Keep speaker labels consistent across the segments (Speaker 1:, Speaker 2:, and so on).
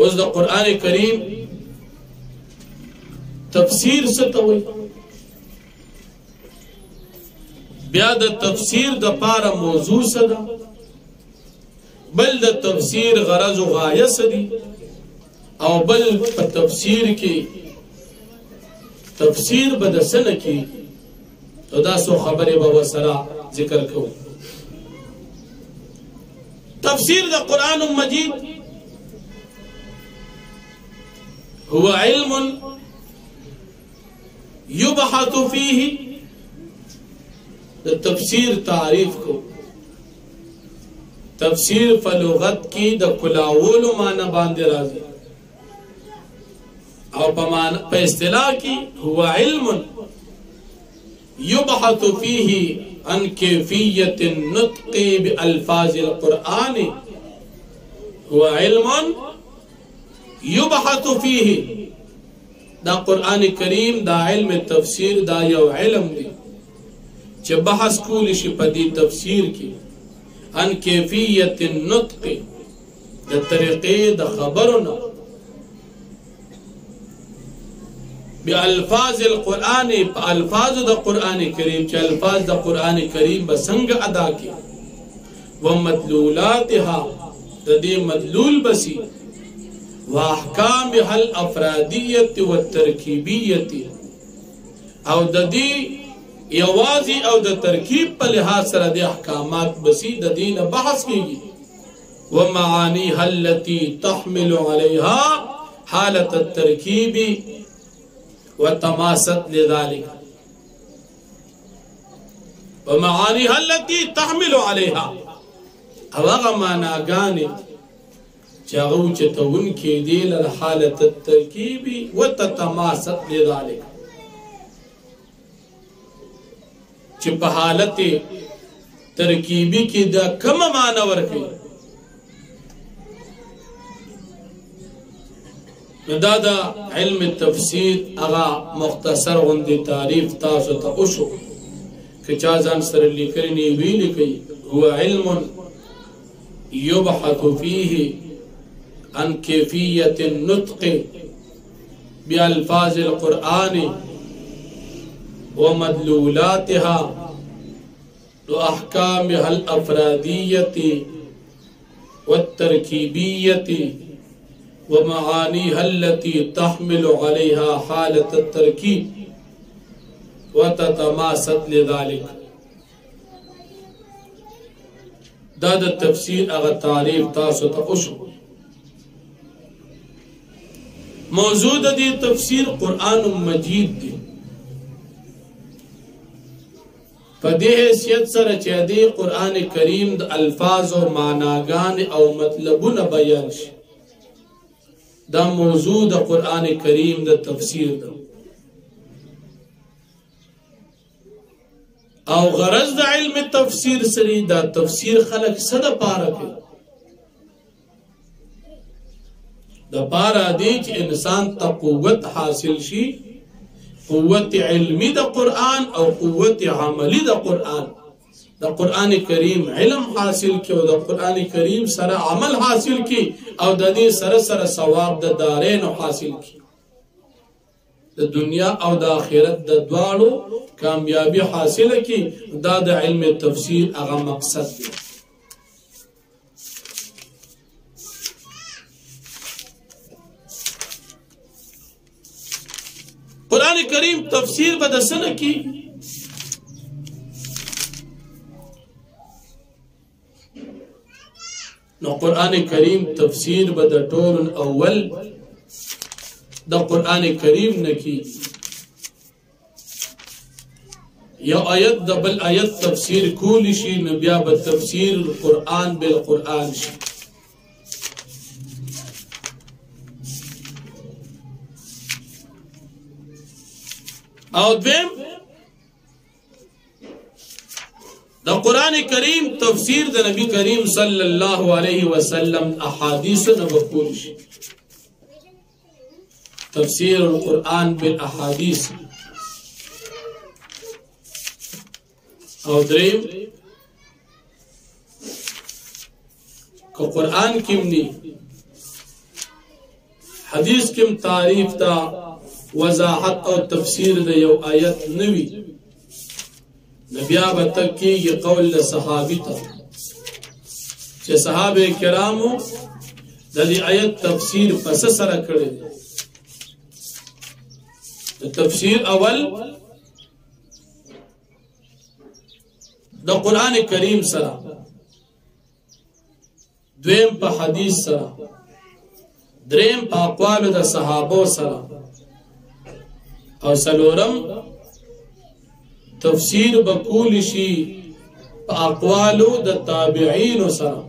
Speaker 1: اوس د قرآن کریم تفسیر څه ته وایي؟ بیا د تفسیر د پاره موضوع څه ده؟ بل د تفسیر غرض و غایه څه دي؟ او بل په تفسیر کې تفسیر به د څه نه کېږي؟ نو دا څو خبرې به ورسره ذکر کوو. تفسیر د قرآن مجید هو علم یبحث فیه. د تفسیر تعریف کو، تفسیر فلغت کی د کلاولو معنی باندې راځي او په اصطلاح کی هو علم یبحث فیه عن کیفیت النطق بالفاظ القرآن. هو علم یبحث فیه. دا قرآن کریم دا علم تفسیر دا یو علم دی چې بحث کولی شي په دې تفسیر کې عن کیفیت النطق د طریقې د خبرونه بالفاظ القرآن په الفاظ د قرآن کریم چې الفاظ د قرآن کریم به څنګه ادا کړي و مدلولاتها د دې مدلول بسی واحکامها الافرادیه والترکیبیه او د دې یوازي او د ترکیب په لحاظ سره د احکامات بسی د دین بحث کیږي ومعانیها التي تحمل عليها حالة الترکیب وتماست لذلك. ومعانیها التي تحمل عليها او هغه معناګانې چې هغه اوچتونکي دي له حالة الترکیب وتتماست لذلك چې په حالت ترکیبی کې دا کومه معنی ورکوي. دا د علم تفسیر هغه مختصر غوندې تعریف تاسو ته وشو که چا ځان سره لیکلی نه وی لیکي. هو علم یبحث فیه عن کیفیت النطق بالفاظ القرآن ومدلولاتها واحکامها الافرادیه والترکیبیه ومعانیها التي تحمل عليها حالة الترکیب وتتماست لذلك. دا د تفسیر هغه تعریف تاسو ته وشو. موضوع د دې تفسیر قرآن مجید دی. په دې حیثیت سره چې د قرآن کریم د الفاظ او معناګان او مطلبونه بیان شي، دا موضوع د قرآن کریم د تفسیر ده. او غرض د علم تفسیر سری دا تفسیر خلق څه د پاره کوي؟ د پاره دی چې انسان ته قوت حاصل شي، قوت علمی د قرآن او قوت عملی د قرآن. د قرآن کریم علم حاصل کی او د قرآن کریم سره عمل حاصل کی او د دې سره سره ثواب د دارین حاصل کی. د دنیا او د آخرت د دواړو کامیابی حاصل کی. دا د علم تفسیر هغه مقصد دی. قرآن کریم تفسیر به د څه نه کی؟ نو قرآن کریم تفسیر به د ټول اول د قرآن کریم نه کی. یا آیت د بل آیت تفسیر کولی شي، نو بیا به تفسیر قرآن بالقرآن شي. او دویم د قرآن کریم تفسیر د نبی کریم صلی الله علیه وسلم احادیث نه وکول شي. تفسیر القرآن بالاحادیث. او دریم که قرآن کیم نی حدیث کم تعریف تا وضاحت او تفسیر دا یو آیت نوی نبیا بتک کی یہ قول صحابی تا چه صحابه کرامو دا دی آیت تفسیر پس سر کرده تفسیر اول دا قرآن کریم سرا دویم پا حدیث سرا دریم پا اقوال دا صحابو سرا او سلورم تفسیر بکول شی پا اقوالو دا تابعین سرا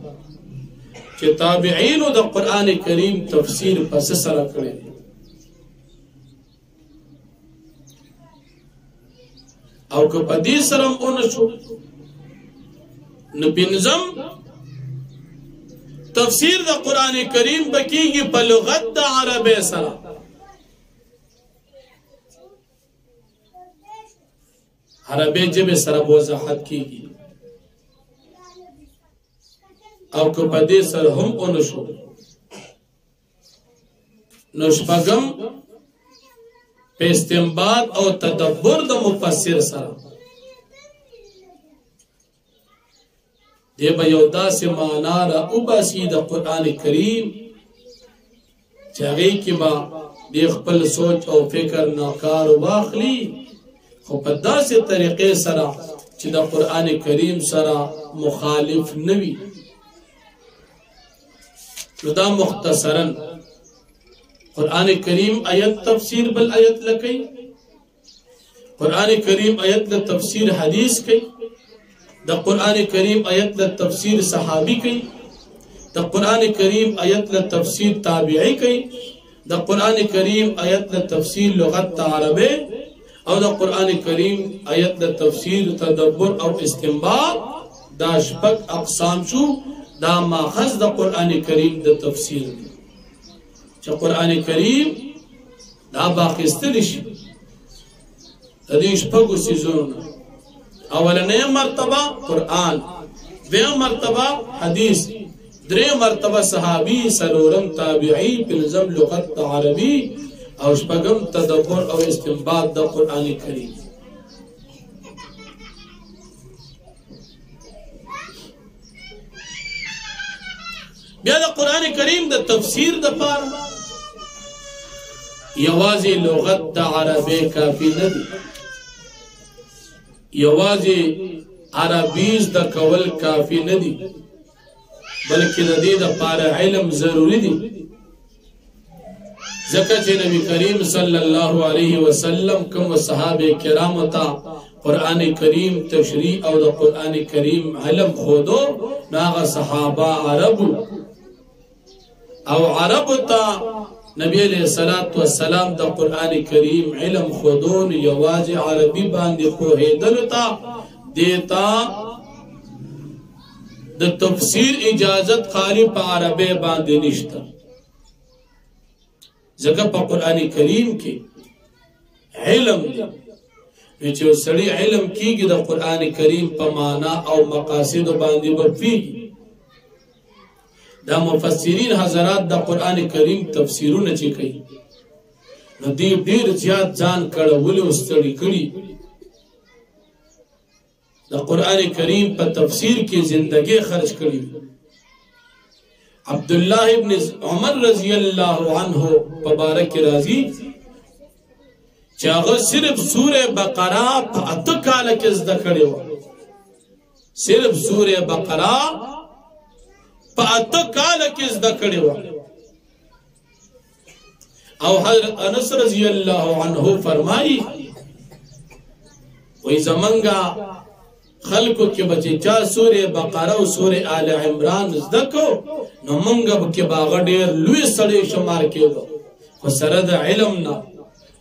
Speaker 1: چه تابعین دا قرآن کریم تفسیر پس سرا کرده او که پا دی سرم اونشو نپینزم تفسیر دا قرآن کریم بکیگی پا لغت دا عربی سرا عربی جب سرا بوضاحت کیگی او که پا دی سر هم اونشو نشپگم پہ استنباط او تدبر دا مفسر سرا دے با یودا سے مانا را اوباسی دا قرآن کریم چاگئی کی با دے خپل سوچ او فکر ناکار واخلی خو پدا سے طریقے سرا چی دا قرآن کریم سرا مخالف نوی دا مختصرا قرآن کریم آیت تفسیر بل آیت لکی قرآن کریم آیت لتفسیر حدیث کی دا قرآن کریم آیت لتفسیر صحابی کی دا قرآن کریم آیت لتفسیر تابعی کی دا قرآن کریم آیت لتفسیر لغت عربی او دا قرآن کریم آیت لتفسیر تدبر او استنباط دا شپک اقسام شو دا ماخذ دا قرآن کریم دا تفسیر دی چه قرآن کریم دا باقیستلشی تدیش پگو سیزون اولنی مرتبہ قرآن دویم مرتبہ حدیث دریم مرتبہ صحابی سلورم تابعی پنزم لغت عربی او شپگم تدبر او استنباط دا قرآن کریم بیا دا قرآن کریم دا تفسیر دا پارا یوازی لغت دا عربی کافی ندی یوازی عربیز دا کول کافی ندی بلکہ ندی دا پارا علم ضروری دی ذکر چه نبی کریم صلی اللہ علیہ وسلم کم و صحابہ کرامتا قرآن کریم تشریح او دا قرآن کریم علم خودو ناغا صحابہ عربو او عرب تا نبی علیہ السلام دا قرآن کریم علم خودون یواز عربی باندی خوہیدل تا دیتا دا تفسیر اجازت خالی پا عربی باندی نشتا ذکر پا قرآن کریم کی علم دی نیچے وہ سڑی علم کی گی دا قرآن کریم پا مانا او مقاصد باندی بفیگی دا مفسرین حضرات دا قرآن کریم تفسیرون چی کئی نو دیر دیر زیاد جان کڑا ولی استری کڑی دا قرآن کریم پا تفسیر کی زندگی خرچ کڑی عبداللہ ابن عمر رضی اللہ عنہ پبارک رازی چاگر صرف سور بقرہ پا اتکالکز دا کڑی ہوا صرف سور بقرہ پا اتکالکز دا کڑی ہوا او حضرت انس رضی اللہ عنہ فرمائی وی زمانگا خلقو کے بچے چا سور بقرہ و سور آل عمران ازدکو نو منگا بکی باغا دیر لوی سڑے شمار کیو گا خسرد علمنا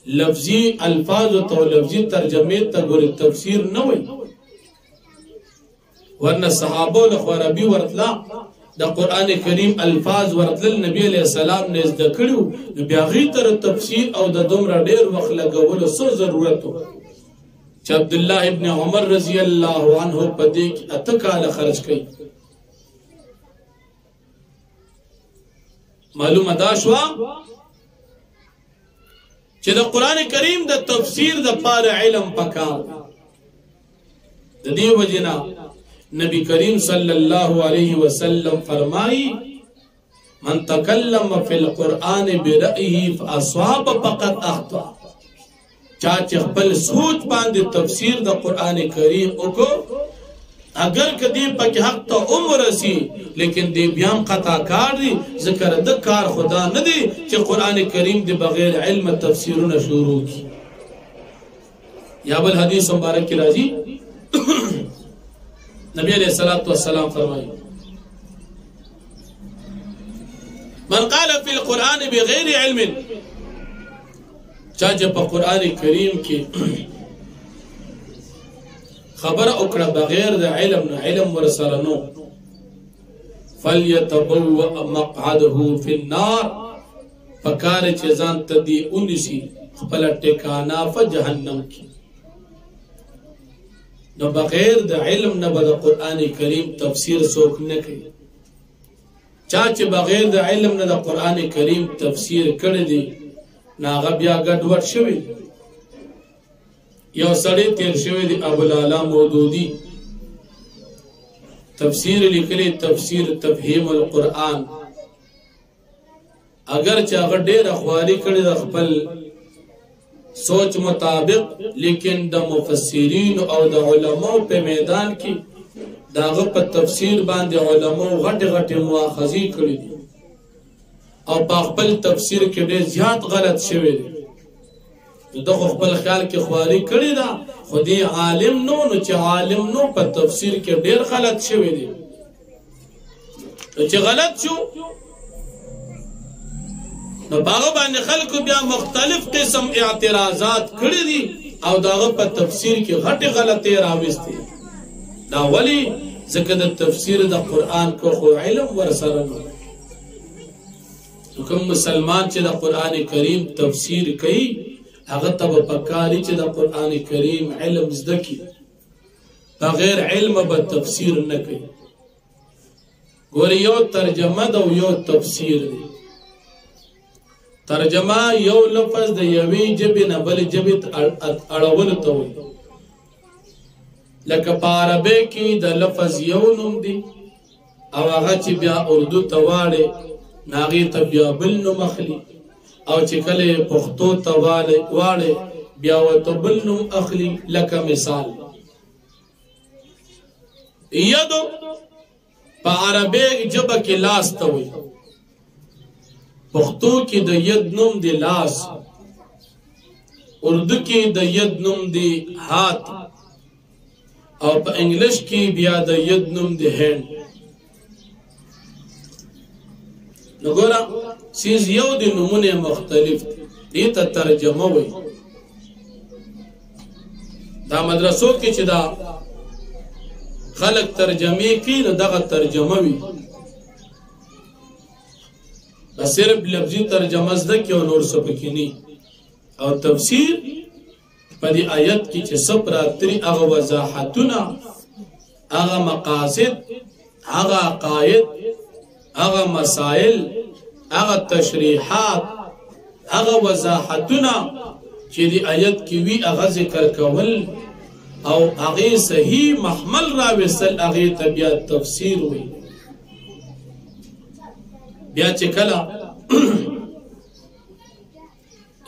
Speaker 1: لفظی الفاظ تو لفظی ترجمیت تا گوری تفسیر نوی ورنہ صحابو لخواربی ورطلا دا قرآن کریم الفاظ ورطلل نبی علیہ السلام نے ازدکڑیو نبی آغی تر تفسیر او دا دمرا دیر وقت لگولو سو ضرورتو چا عبداللہ ابن عمر رضی اللہ عنہ پا دیکھ اتکال خرچ کئی معلوم اداشوا چې د قران کریم د تفسیر د پاره علم پکار د دې وجنا نبی کریم صلی الله علیه وسلم فرمایي من تکلم فی القرآن برأیه فاصاب فقط اخطا چا چې خپل سوچ باندې تفسیر د قران کریم وکړو اگر کدی پک حق ته عمر سی لیکن دی بیان قطع کار دی ذکر د کار خدا نه دی چې قران کریم دی بغیر علم تفسیرونه شروع کی یا بل حدیث مبارک کی راضی نبی علیہ الصلوۃ والسلام فرمائے من قال فی القرآن بغیر علم چاچه په قران کریم کې خبر اوکړه بغیر د علم نه علم ورسره نو فليتبوأ مقعده في النار فکار چې ځان تدی اونسی خپل ټکانا په جهنم کې نو بغیر د علم نه د قران کریم تفسیر څوک نه کوي چاچه بغیر د علم نه د قران کریم تفسیر کړی دی ناغه بیا ګډوډ شوی یو سړی تیر شوی دی ابو الاعلی مودودی تفسیر لیکلی تفسیر تفهیم القرآن اگر چې هغه ډېر خواري کړی د خپل سوچ مطابق لیکن د مفسرین او د علماء په میدان کې داغه په تفسیر باندې علماء غټ مؤاخذې کړی دي او په خپل تفسیر کې ډېر زیات غلط شوی دی دغه خپل خیال کې خواري کړی دا خودي عالم نو چې عالم نو په تفسیر کې ډېر غلط شوی دی چې غلط شو نو باغ باندې خلکو بیا مختلف قسم اعتراضات کړی دي او داغه په تفسیر کې غټه غلطي راوستي دا ولی ځکه د تفسیر د قران کو خو علم ورسره نو کوم مسلمان چې د قران کریم تفسیر کوي هغه ته پکاري چې د قران کریم علم زده کی بغیر علم به تفسیر نه کوي ګور یو ترجمه دا یو تفسیر دی ترجمه یو لفظ د یوې جبې نه بل جبې اړول ته وي لکه په عربی کې د لفظ یو نوم دی او هغه چې بیا اردو ته واړي ناغي ته بیا بل نوم اخلي او چې کله پښتو ته واړي بیا ورته بل نوم اخلي لکه مثال یدو په عربی جبه کې لاس ته وي پښتو کې د ید نوم دی لاس اردو کې د ید نوم دی هات او په انګلیش کې بیا د ید نوم دی هند نګورا سیز یو د نمونه مختلف دي ته ترجمه وي دا مدرسو کې چې دا خلق ترجمه کوي نو دغه ترجمه وي بس صرف لفظي ترجمه زده کې او نور څه پکې نه او تفسیر په دې آیت کې چې صبراتري هغه وضاحتونه هغه مقاصد هغه عقاید هغه مسائل هغه تشریحات هغه وضاحتونه چې دې آیت کې وی هغه ذکر کول او هغه صحیح محمل راوستل هغه طبيعت تفسیر وي بیا چې کله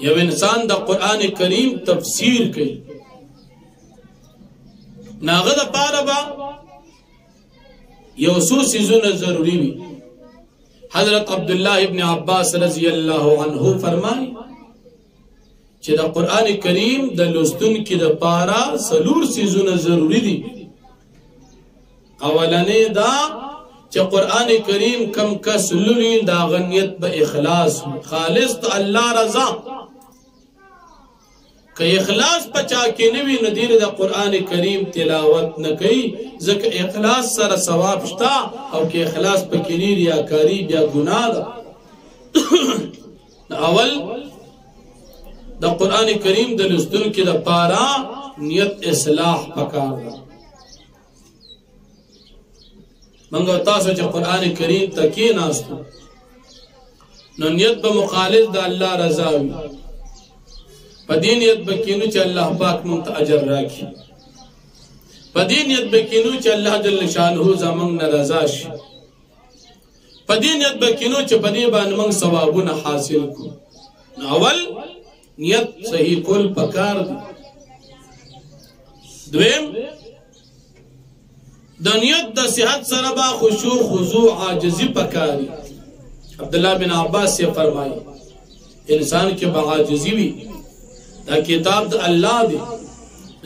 Speaker 1: یو انسان د قران کریم تفسیر کوي ناغه د پاره با یو څو سيزونه ضروری وي حضرت عبد الله ابن عباس رضی الله عنه فرمایي چې د قران کریم د لوستون کې د پاره سلور سيزونه ضروری دي اولنې دا چې قران کریم کم کس لوري دا غنیت به اخلاص خالص الله رضا که اخلاص پچا کې نوی ندیر د قران کریم تلاوت نه کوي ځکه اخلاص سره ثواب شتا او کې اخلاص پکې نه ریاکاری بیا ګناه ده اول د قران کریم د لوستلو کې د پارا نیت اصلاح پکار ده منګو تاسو چې قران کریم تکي ناستو نو نیت به مخالف د الله رضا وي په دې نیت به کینو چې الله پاک مونږ ته اجر راکړي، په دې نیت به کینو چې الله جل شانه زمونږ نه رضا شي، په دې نیت به کینو چې په دې باندې مونږ ثوابونه حاصل کړو. اول نیت صحیح کول پکار دی. دویم د نیت د صحت سره با خشوع خضوع عاجزی پکاري. عبدالله بن عباس سے فرمائی انسان کې با عاجزی وي، دا کتاب د الله دی،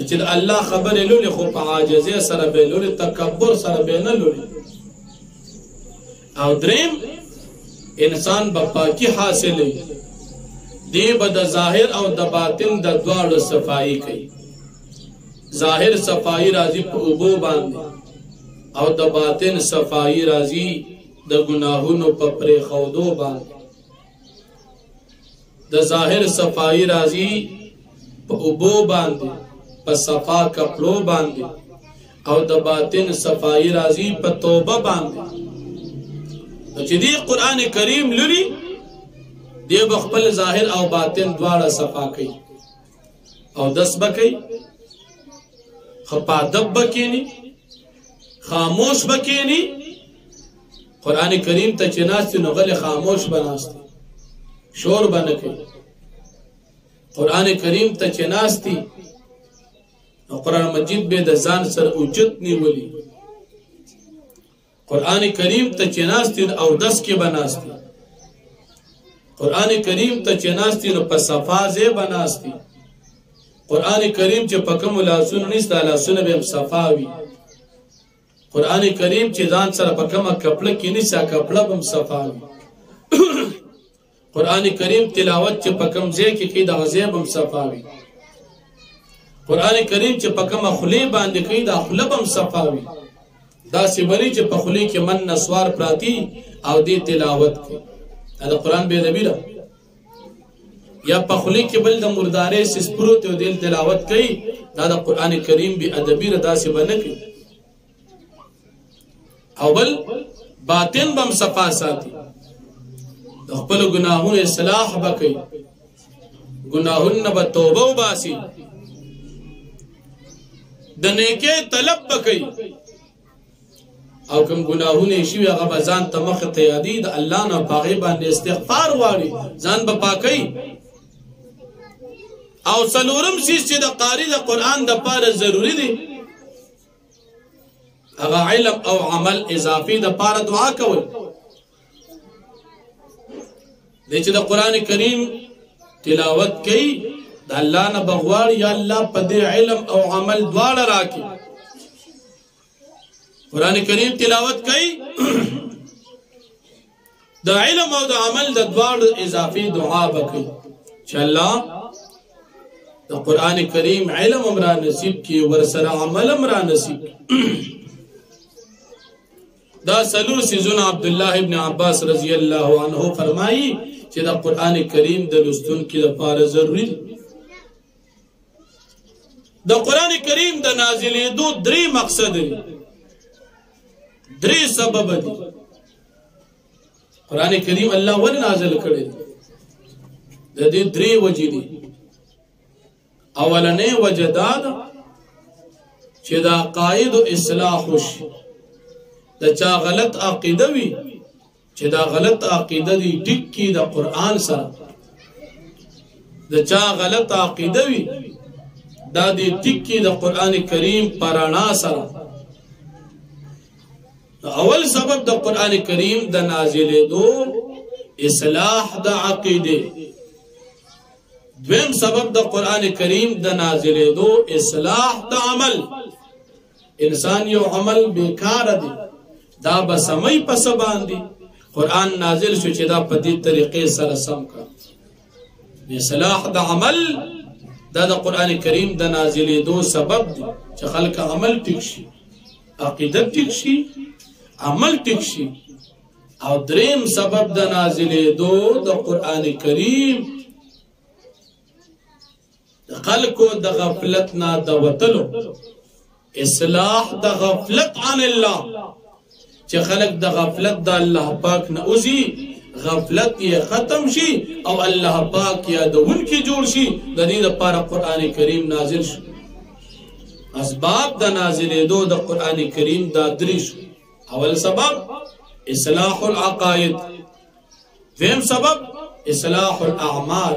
Speaker 1: چې د الله خبرې لولي خو په عاجزۍ سره به لولي، تکبر سره به نه لولي. او دریم انسان به پاکی حاصلوي، دی به د ظاهر او د باطن د دواړو صفائی کوي. ظاهر صفائی راځي په اوبو باندې او د باطن صفائی راځي د ګناهونو په پرېښودو باندې. د ظاهر صفائی راځي په اوبو باندې، په صفا کپړو باندې، او د باطن صفائی راځي په توبه باندې. چې دی قرآن کریم لري دی به خپل ظاهر او باطن دواړه صفا کوي، او دس به کوي، خپادب به کینی، خاموش به کینی. قرآن کریم ته چې ناستی نو غلی خاموش به ناستی، شور به نه کوي. قرآن کریم ته چې ناستی نو قرآن مجید به د ځان سره اوچت نیولی. قرآن کریم ته چې ناستی او دس کې به ناستی. قرآن کریم ته چې ناستی نو په صفا ځای به ناستی. قرآن کریم چې په کومو لاسونو نیست دا لاسونه به هم صفا وي. قرآن کریم چې ځان سره په کومه کپړه کې نیست دا کپړه به هم صفا وي. قرآن کریم تلاوت چې په کوم ځای کې کوي دا ځای به هم صفا وي. قرآن کریم چې په کومه خولې باندې کوي دا خوله به هم صفا وي. داسې بری چې په خولې کې من نسوار پراتی او دې تلاوت کوي، دا قرآن بې ادبي ده. یا په خولې کې بل د مردارې سیس پروت او دې تلاوت کوي، دا د قرآن کریم بې ادبي ده، داسې به نه کوي. او بل باطن به هم صفا ساتي، د خپلو ګناهونو اصلاح به کوي، ګناهونه به توبه وباسي، د نیکۍ طلب به کوي. او کوم ګناهونه شي هغه به ځان ته مخ ته یادي، د الله نه په هغې باندې استغفار واړي، ځان به پاکوي. او څلورم چیز چې د قاري د قرآن دپاره ضروري دی هغه علم او عمل اضافي دپاره دعا کول دی. چې د قرآن کریم تلاوت کوي د الله نه به غواړي یا الله په دې علم او عمل دواړه راکړي. قرآن کریم تلاوت کوي د علم او د عمل د دواړو اضافي دعا به کوي چې الله د قرآن کریم علم هم را نصیب کی، ورسره عمل هم را نصیب. دا څلور څیزونه عبدالله ابن عباس رضی الله عنه فرمایي چې د قرآن کریم د لوستونکي لپاره ضروري دي. د قرآن کریم د نازلېدو درې مقصد دي، درې سبب دي. قرآن کریم الله ولې نازل کړی دی؟ د دې درې وجې دي. اولنې وجه دا ده چې د عقایدو اصلاح وشي. د چا غلط عقیده وي چې دا غلط عقیده دی ټیک کی د قرآن سره، د چا غلط عقیده وي دا دی ټیک کی د قرآن کریم پرانا سره. اول سبب د قرآن کریم د نازلېدو اصلاح د عقیده. دویم سبب د قرآن کریم د نازلېدو اصلاح د عمل. انسان یو عمل بیکار دی دا به سمې په څه باندې قرآن نازل شو چې دا په دې طریقې سره سم کړه. اصلاح د عمل دا د قرآن کریم د نازلېدو سبب دی چې خلک عمل ټیک شي، عقیده ټیک شي، عمل ټیک شي. او دریم سبب د نازلېدو د قرآن کریم د خلکو د غفلت نه د وتلو، اصلاح د غفلت عن الله، چې خلک د غفلت د الله پاک نه اوزي، غفلت یې ختم شي او الله پاک یادونکي جوړ شي. د دې لپاره قرآن کریم نازل شو. اسباب د نازلېدو د قرآن کریم دا درې شو. اول سبب اصلاح العقائد، دویم سبب اصلاح الاعمال،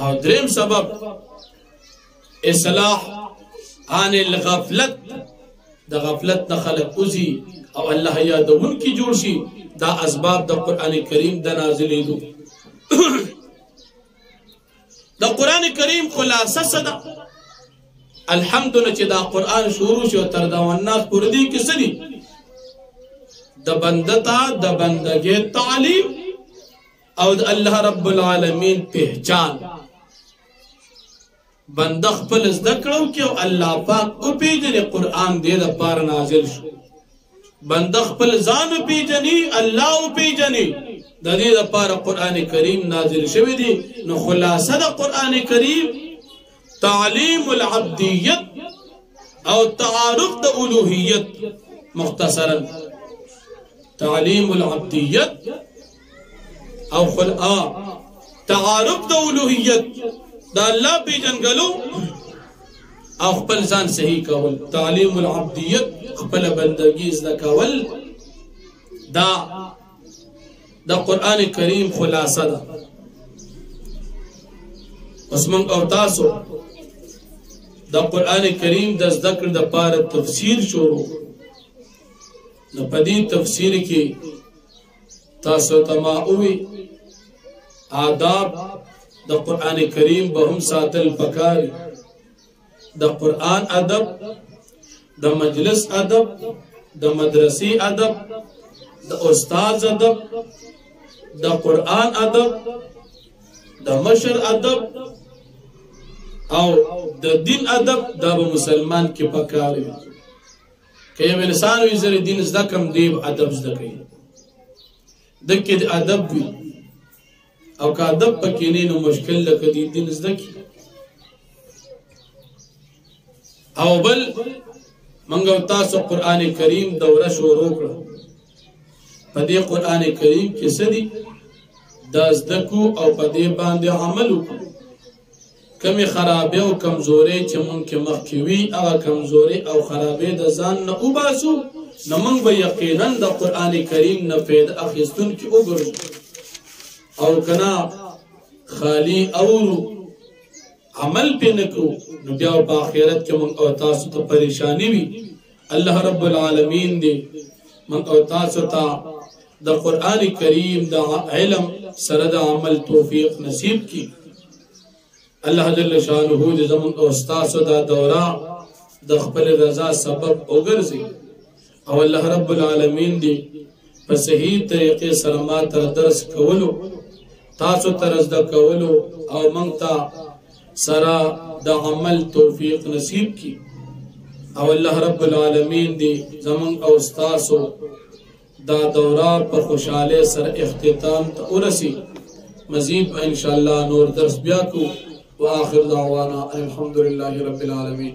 Speaker 1: او دریم سبب اصلاح عن الغفلت. د غفلت نه خلق اوزي او الله یادونکي جوړ شي. دا اسباب د قرآن کریم د نازلېدو. د قرآن کریم خلاصه څه ده؟ الحمدلله چې دا قرآن شروع شو تر دا والناس پورې دي کې څه دي؟ د بنده ته د بندګۍ تعلیم او د الله رب العالمین پہچان. بنده خپل زده کړو کې او الله پاک او پیژني. قرآن دې لپاره نازل شو. بنده خپل ځان پیژني، الله او پیژني. د دې لپاره قرآن کریم نازل شوی دی. نو خلاصه د قرآن کریم تعلیم العبدیت او تعارف د الوهیت. مختصرا تعلیم العبدیت او تعارف د الوهیت، د الله پیژنګلو او خپل ځان صحیح کول. تعلیم العبدیت خپل بندگی زده کول. دا د قرآن کریم خلاصه ده. اوس موږ او تاسو د قرآن کریم د زده کړې دپاره تفسیر شروع. نو په دې تفسیر کې تاسو ته ما ووي آداب د قرآن کریم به هم ساتل پکار. د قرآن ادب، د مجلس ادب، د مدرسې ادب، د استاد ادب، د قرآن ادب، د مشر ادب او د دین ادب. دا به مسلمان کې پکار وي. که یو انسان وي زه دین زده کړم، دی ادب زده کوي. دکې د ادب وي او که ادب پکې نه نو مشکل لکه دی دین زده کړي. او بل موږ او تاسو قرآن کریم دوره شروع کړه. په دې قرآن کریم کې څه دي؟ دا زده کو او په دې باندې عمل وکړو. کمی خرابې او کمزورې چې مونږ کې مخکې وي، هغه کمزورې او خرابې د ځان نه وباسو. نو مونږ به یقینا د قرآن کریم نه فایده اخیستونکي وګرځو. او کنا خالی اورو عمل پې نه کوو، نو بیا په آخرت کې مونږ او تاسو ته پریشانی وي. الله رب العالمین دې مونږ او تاسو ته د قرآن کریم د علم سره د عمل توفیق نصیب کی. الله جل شانه دې زموږ او تاسو دا دوره د خپل رضا سبب وګرځي. او الله رب العالمین دې په صحیح طریقې سره ما تر درس کولو، تاسو تر زده کولو او موږ ته سره د عمل توفیق نصیب کی. او الله رب العالمین دې زموږ او تاسو دا دوره په خوشاله سره اختتام ته ورسي. مزید ان شاء الله نور درس بیا کو. واخر دعوانا الحمد لله رب العالمين.